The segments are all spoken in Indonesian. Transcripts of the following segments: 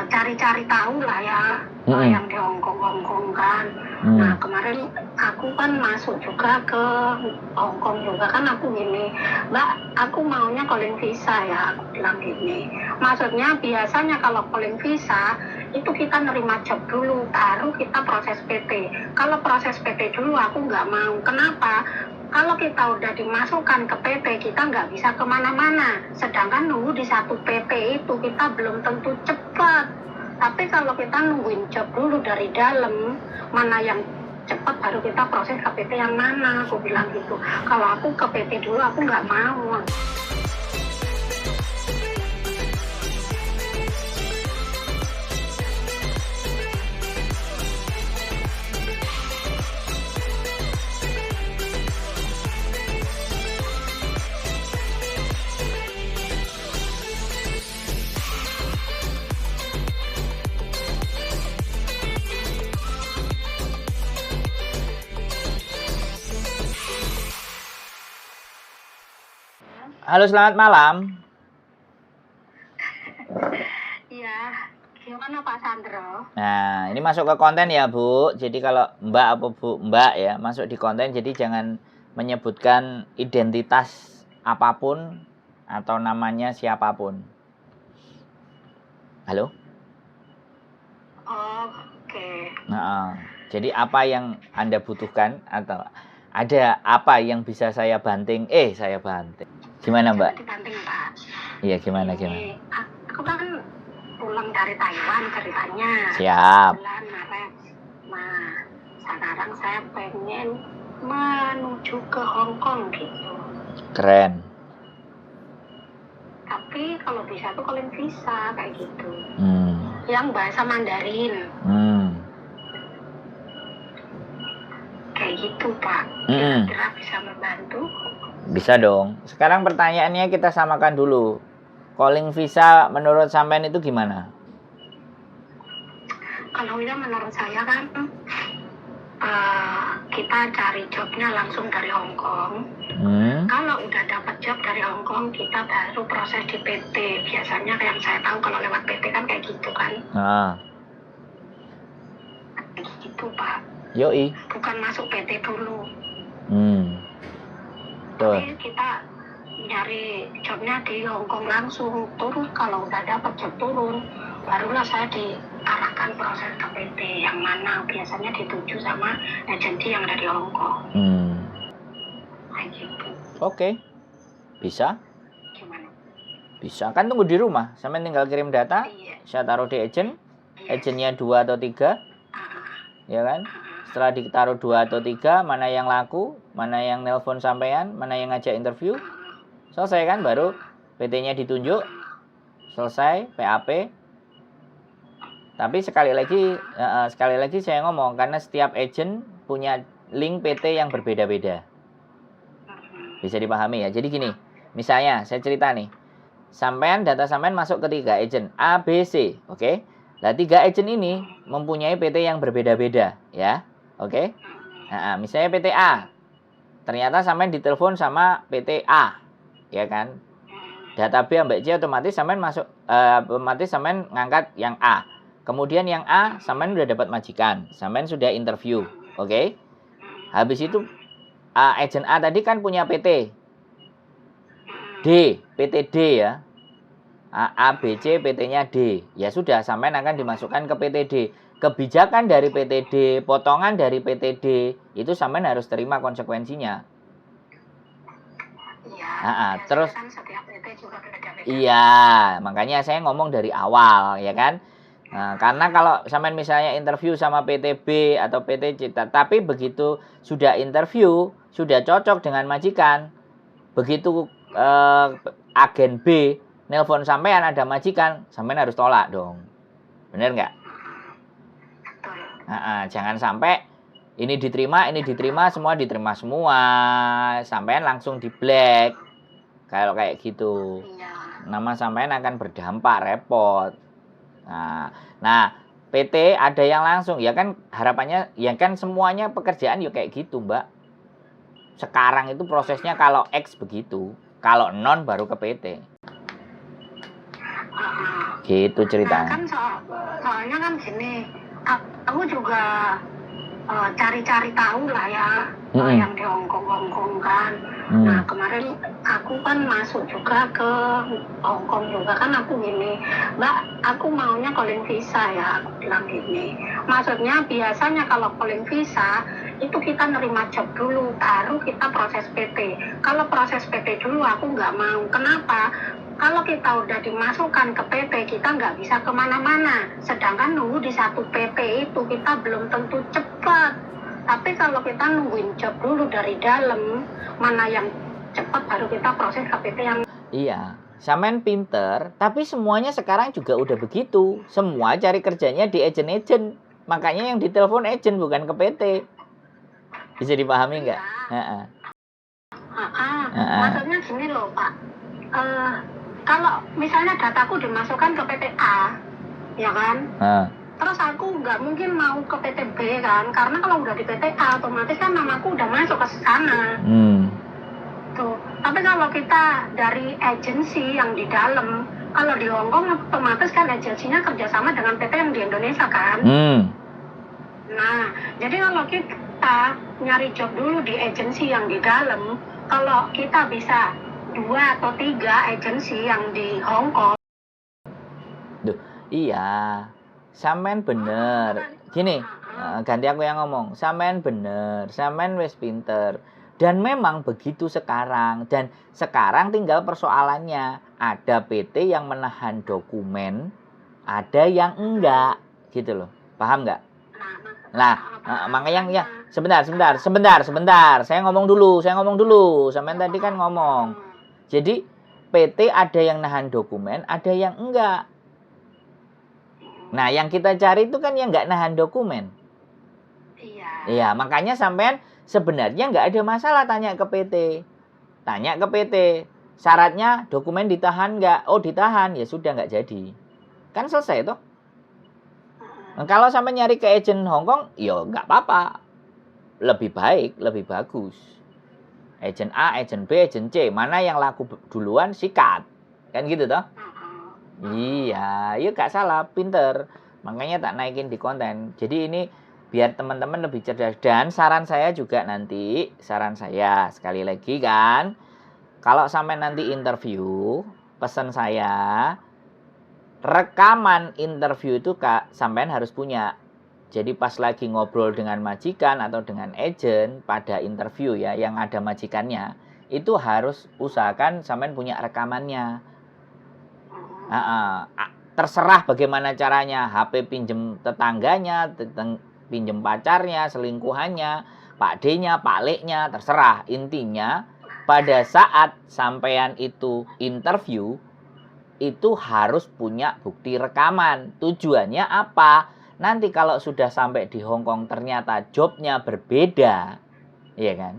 cari-cari tahu lah ya, yang di Hongkong kan. Nah kemarin aku kan masuk juga ke Hongkong juga kan, aku gini, Mbak, aku maunya calling visa ya, aku bilang gini. Maksudnya biasanya kalau calling visa itu kita nerima job dulu, baru kita proses PT. Kalau proses PT dulu aku nggak mau. Kenapa? Kalau kita udah dimasukkan ke PT, kita nggak bisa kemana-mana. Sedangkan nunggu di satu PT itu kita belum tentu cepat. Tapi kalau kita nungguin job dulu dari dalam, mana yang cepat baru kita proses ke PT yang mana, aku bilang gitu. Kalau aku ke PT dulu, aku nggak mau. Halo, selamat malam. Iya, gimana Pak Sandro? Nah, ini masuk ke konten ya, Bu. Jadi kalau Mbak apa Bu, Mbak ya, masuk di konten. Jadi jangan menyebutkan identitas apapun atau namanya siapapun. Halo? Oh, oke. Nah, jadi apa yang Anda butuhkan atau ada apa yang bisa saya banting? Saya banting. Gimana, Mbak? Dibanting, Pak. Iya, gimana? Aku kan pulang dari Taiwan ceritanya. Siap. Bulan Maret. Nah, sekarang saya pengen menuju ke Hongkong gitu. Keren. Tapi kalau bisa tuh calling visa kayak gitu. Yang bahasa Mandarin. Kayak gitu, Pak. Kira-kira bisa membantu? Bisa dong. Sekarang pertanyaannya kita samakan dulu. Calling visa menurut sampean itu gimana? Kalau ya menurut saya kan kita cari jobnya langsung dari Hongkong. Kalau udah dapat job dari Hongkong, kita baru proses di PT. Biasanya yang saya tahu kalau lewat PT kan kayak gitu kan. Kayak gitu, Pak. Yoi. Bukan masuk PT dulu. Tapi kita nyari jobnya di Hongkong langsung. Terus kalau udah dapat job turun, barulah saya diarahkan proses ke PT yang mana biasanya dituju sama agensi yang ada di Hongkong. Kayak gitu. Oke. Bisa? Gimana? Bisa. Kan tunggu di rumah. Sampai tinggal kirim data. Iya. Saya taruh di agent. Agentnya 2 atau 3. Ya kan? Setelah ditaruh 2 atau 3, mana yang laku, mana yang nelpon sampean, mana yang ngajak interview, selesai kan, baru PT-nya ditunjuk, selesai, PAP. Tapi sekali lagi saya ngomong, karena setiap agent punya link PT yang berbeda-beda. Bisa dipahami ya. Jadi gini, misalnya saya cerita nih, data sampean masuk ke 3 agent, A, B, C, oke? Nah, 3 agent ini mempunyai PT yang berbeda-beda, ya. Oke. Nah, misalnya PT A. Ternyata sampean ditelepon sama PT A, ya kan? Data B sampai C otomatis sampean masuk otomatis sampean ngangkat yang A. Kemudian yang A sampean udah dapat majikan, sampean sudah interview, oke? Habis itu agent A tadi kan punya PT D, PT D ya. A, B, C, PT-nya D. Ya sudah, sampean akan dimasukkan ke PT D. Kebijakan dari PT D, potongan dari PT D, itu sampean harus terima konsekuensinya. Iya. Terus kan setiap PT juga beda-beda. Iya, makanya saya ngomong dari awal, ya kan? Nah, karena kalau sampean misalnya interview sama PT B atau PT C, tapi begitu sudah interview, sudah cocok dengan majikan, begitu agen B nelpon sampean ada majikan, sampean harus tolak dong. Bener nggak? Jangan sampai ini diterima, semua diterima semua. Sampean langsung di black. Kalau kayak gitu. Nama sampean akan berdampak, repot. Nah, PT ada yang langsung. Ya kan harapannya, ya kan semuanya pekerjaan ya kayak gitu, Mbak. Sekarang itu prosesnya kalau X begitu. Kalau non baru ke PT. Gitu Nah ceritanya. kan soalnya kan gini, aku juga cari-cari tahu lah ya yang di Hongkong kan. Nah kemarin aku kan masuk juga ke Hongkong juga kan, aku gini, Mbak, aku maunya calling visa ya, aku bilang gini. Maksudnya biasanya kalau calling visa itu kita nerima job dulu, baru kita proses PT. Kalau proses PT dulu aku nggak mau. Kenapa? Kalau kita udah dimasukkan ke PT, kita nggak bisa kemana-mana. Sedangkan nunggu di satu PT itu kita belum tentu cepat. Tapi kalau kita nungguin job dulu dari dalam, mana yang cepat baru kita proses ke PT yang... Iya, sampean pinter, tapi semuanya sekarang juga udah begitu. Semua cari kerjanya di agent-agent. Makanya yang ditelepon agent bukan ke PT. Bisa dipahami nggak? Maksudnya gini loh Pak. Kalau misalnya dataku dimasukkan ke PT A, ya kan? Terus aku nggak mungkin mau ke PT B kan, karena kalau udah di PT A otomatis kan namaku udah masuk ke sana. Tuh. Tapi kalau kita dari agensi yang di dalam, kalau di Hongkong otomatis kan agensinya kerjasama dengan PT yang di Indonesia kan. Nah, jadi kalau kita nyari job dulu di agensi yang di dalam, kalau kita bisa 2 atau 3 agensi yang di Hong Kong. Duh, iya, sampean bener. Gini, ganti aku yang ngomong. Sampean bener, sampean wis pinter. Dan memang begitu sekarang. Dan sekarang tinggal persoalannya. Ada PT yang menahan dokumen, ada yang enggak. Gitu loh, paham nggak? Nah, makanya ya, sebentar. Saya ngomong dulu. Sampean tadi kan ngomong. Jadi PT ada yang nahan dokumen, ada yang enggak. Nah, yang kita cari itu kan yang enggak nahan dokumen. Iya, makanya sampean sebenarnya enggak ada masalah tanya ke PT. Tanya ke PT, syaratnya dokumen ditahan enggak? Oh, ditahan, ya sudah enggak jadi. Kan selesai toh? Nah, kalau sampai nyari ke agent Hongkong, ya enggak apa-apa. Lebih baik, lebih bagus. Agent A, agent B, agent C. Mana yang laku duluan, sikat. Kan gitu toh? Iya, gak salah, pinter. Makanya tak naikin di konten. Jadi ini biar teman-teman lebih cerdas. Dan saran saya juga nanti, sekali lagi kan, kalau sampai nanti interview, pesan saya, rekaman interview itu sampean harus punya. Jadi pas lagi ngobrol dengan majikan atau dengan agent pada interview ya, yang ada majikannya, itu harus usahakan sampean punya rekamannya. Terserah bagaimana caranya, HP pinjem tetangganya, pinjem pacarnya, selingkuhannya, Pak D-nya, Pak L-nya, terserah. Intinya pada saat sampean itu interview, itu harus punya bukti rekaman. Tujuannya apa? Nanti kalau sudah sampai di Hongkong ternyata jobnya berbeda, ya kan?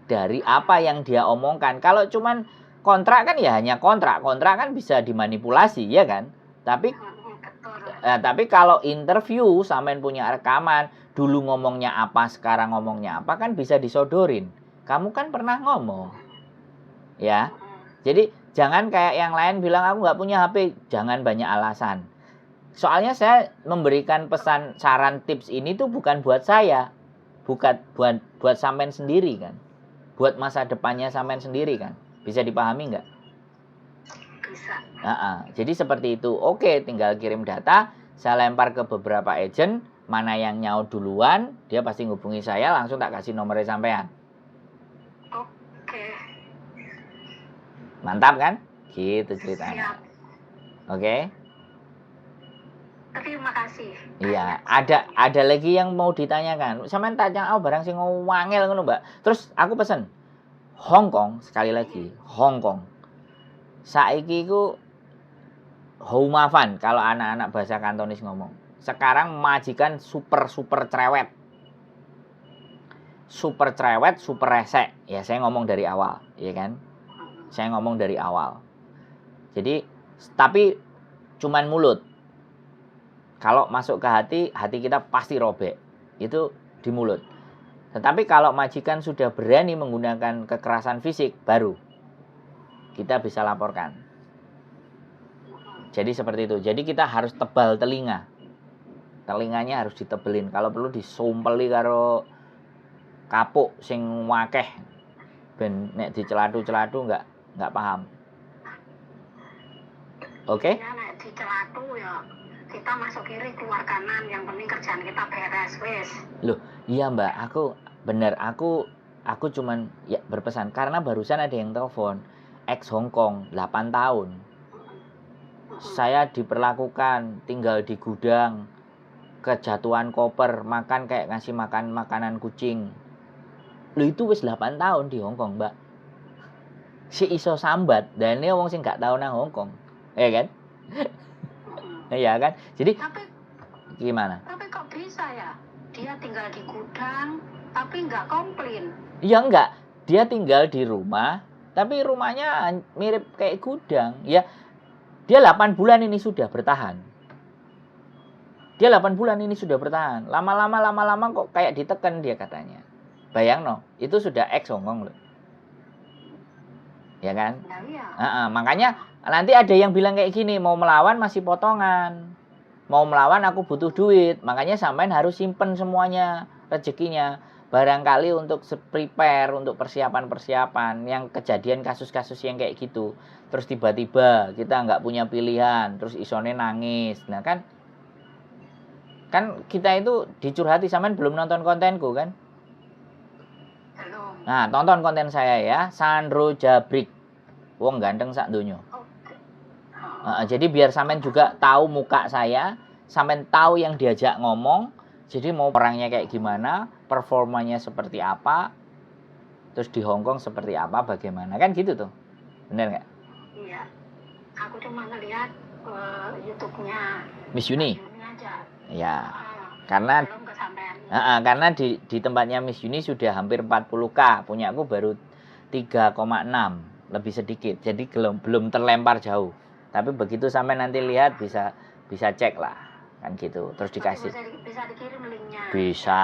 Dari apa yang dia omongkan. Kalau cuman kontrak kan ya hanya kontrak kan bisa dimanipulasi, ya kan? Tapi kalau interview sampean punya rekaman, dulu ngomongnya apa, sekarang ngomongnya apa, kan bisa disodorin. Kamu kan pernah ngomong, ya. Jadi jangan kayak yang lain bilang aku nggak punya HP, jangan banyak alasan. Soalnya saya memberikan pesan, saran, tips ini tuh bukan buat saya, bukan buat sampean sendiri kan, buat masa depannya sampean sendiri kan. Bisa dipahami nggak? Bisa. Jadi seperti itu. Oke, tinggal kirim data, saya lempar ke beberapa agent, mana yang nyaut duluan, dia pasti ngubungi saya, langsung tak kasih nomornya sampean. Oke. Mantap kan? Gitu ceritanya. Oke. Terima kasih. Iya, ada lagi yang mau ditanyakan. Sampeyan tanya barang sing wangel ngono, Mbak. Terus aku pesen Hongkong, sekali lagi, Hongkong. Saiki iku Houmafan kalau anak-anak bahasa Kantonis ngomong. Sekarang majikan super cerewet. Super cerewet, super resek. Ya, saya ngomong dari awal, ya kan? Saya ngomong dari awal. Jadi, tapi cuman mulut. Kalau masuk ke hati kita pasti robek. Itu di mulut. Tetapi kalau majikan sudah berani menggunakan kekerasan fisik, baru kita bisa laporkan. Jadi seperti itu. Jadi kita harus tebal telinga. Telinganya harus ditebelin. Kalau perlu disumpeli karo kapuk sing wakeh. Ben nek dicelatu-celatu nggak paham. Oke? Ya nek dicelatu ya kita masuk kiri keluar kanan, yang penting kerjaan kita beres wis. Loh, iya Mbak, aku cuman ya berpesan karena barusan ada yang telepon ex Hong Kong 8 tahun. Saya diperlakukan tinggal di gudang, kejatuhan koper, makan kayak ngasih makan makanan kucing. Loh itu wis 8 tahun di Hong Kong, Mbak. Si iso sambat, dan ini wong sing gak tau nang Hong Kong. Ya kan? Iya kan? Jadi Tapi gimana? Tapi kok bisa ya? Dia tinggal di gudang, tapi nggak komplain. Ya enggak, dia tinggal di rumah, tapi rumahnya mirip kayak gudang. Ya, dia 8 bulan ini sudah bertahan. Dia 8 bulan ini sudah bertahan. Lama-lama kok kayak ditekan dia katanya. Bayang no, itu sudah ex Hong Kong loh. Ya kan? Nah, iya. Makanya nanti ada yang bilang kayak gini, mau melawan masih potongan. Mau melawan aku butuh duit. Makanya sampean harus simpen semuanya rezekinya. Barangkali untuk prepare, untuk persiapan-persiapan. Yang kejadian kasus-kasus yang kayak gitu. Terus tiba-tiba kita nggak punya pilihan. Terus isone nangis. Nah kan kita itu dicurhati. Sampean belum nonton kontenku kan? Belum. Nah tonton konten saya ya. Sandro Jabrik. Wong ganteng sak donya. Jadi biar sampean juga tahu muka saya, sampean tahu yang diajak ngomong, jadi mau orangnya kayak gimana, performanya seperti apa, terus di Hong Kong seperti apa, bagaimana, kan gitu tuh, bener nggak? Iya, aku cuma ngeliat YouTube-nya Miss Uni. aja. Ya, karena belum kesampean. Karena di tempatnya Miss Uni sudah hampir 40K, punya aku baru 3,6, lebih sedikit, jadi belum terlempar jauh. Tapi begitu sampai nanti lihat bisa cek lah, kan gitu. Terus dikasih. Bisa dikirim linknya. Bisa,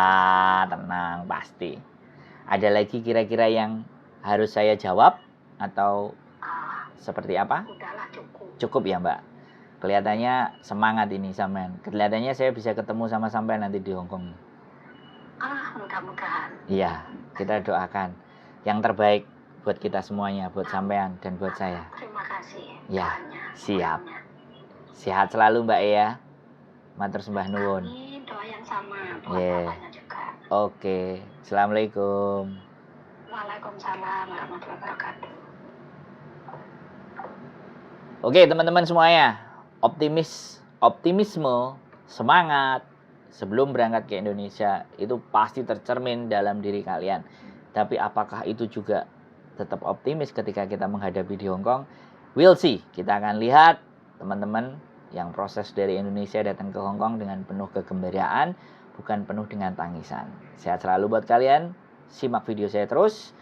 tenang pasti. Ada lagi kira-kira yang harus saya jawab atau seperti apa? Udahlah cukup. Cukup ya Mbak. Kelihatannya semangat ini sampean. Kelihatannya saya bisa ketemu sama sampean nanti di Hong Kong. Mudah-mudahan. Iya, kita doakan yang terbaik buat kita semuanya, buat sampean dan buat saya. Terima kasih. Ya. Siap. Sehat selalu Mbak ya. Matur sembah nuwun. Amin, doa yang sama buat bapaknya juga. Oke. Assalamualaikum. Waalaikumsalam warahmatullahi wabarakatuh. Oke teman-teman semuanya. Optimisme, semangat sebelum berangkat ke Indonesia itu pasti tercermin dalam diri kalian. Tapi apakah itu juga tetap optimis ketika kita menghadapi di Hong Kong? We'll see. Kita akan lihat teman-teman yang proses dari Indonesia datang ke Hong Kong dengan penuh kegembiraan, bukan penuh dengan tangisan. Sehat selalu buat kalian. Simak video saya terus.